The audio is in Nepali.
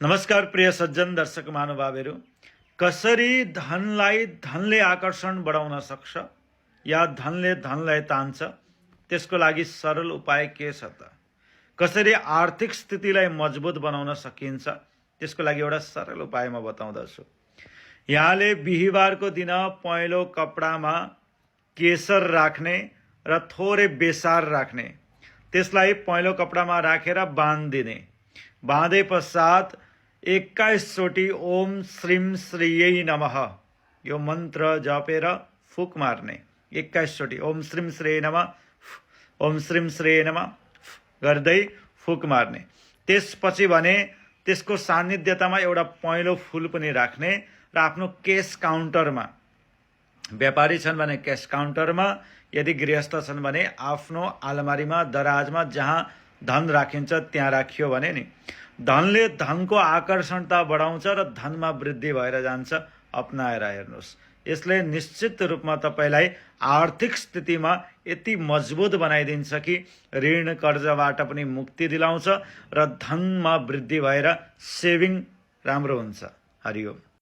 नमस्कार प्रिय सज्जन दर्शक महानुभावहरू, कसरी धनलाई धनले आकर्षण बढाउन सक्छ या धनले धनलाई तान्छ, त्यसको लागि सरल उपाय के छ त? कसरी आर्थिक स्थितिलाई मजबुत बनाउन सकिन्छ, त्यसको लागि एउटा सरल उपाय म बताउँदछु। यहाँले बिहीबारको दिन पहेँलो कपडामा केसर राख्ने र थोरै बेसार राख्ने, त्यसलाई पहेँलो कपडामा राखेर बाँधिदिने। बाँधे पश्चात 21 चोटि ओम श्रीम श्रीयै नमः यो मन्त्र जपेर फुक मार्ने। 21 चोटि ओम श्रीम श्रीयै नमः, ओम श्रीम श्रीयै नमः गर्दै फुक मार्ने। त्यसपछि भने त्यसको सान्निध्यतामा एउटा पहेँलो फुल पनि राख्ने र आफ्नो क्यास काउन्टरमा, व्यापारी छन् भने क्यास काउन्टरमा, यदि गृहस्थ छन् भने आफ्नो आलमारीमा, दराजमा जहाँ धन राखिन्छ त्यहाँ राखियो भने नि धनले धनको आकर्षणता बढाउँछ र धनमा वृद्धि भएर जान्छ। अपनाएर हेर्नुहोस्, यसले निश्चित रूपमा तपाईलाई आर्थिक स्थितिमा यति मजबुत बनाइदिन्छ कि ऋण कर्जबाट पनि मुक्ति दिलाउँछ र धनमा वृद्धि भएर सेभिङ राम्रो हुन्छ। हरिओम।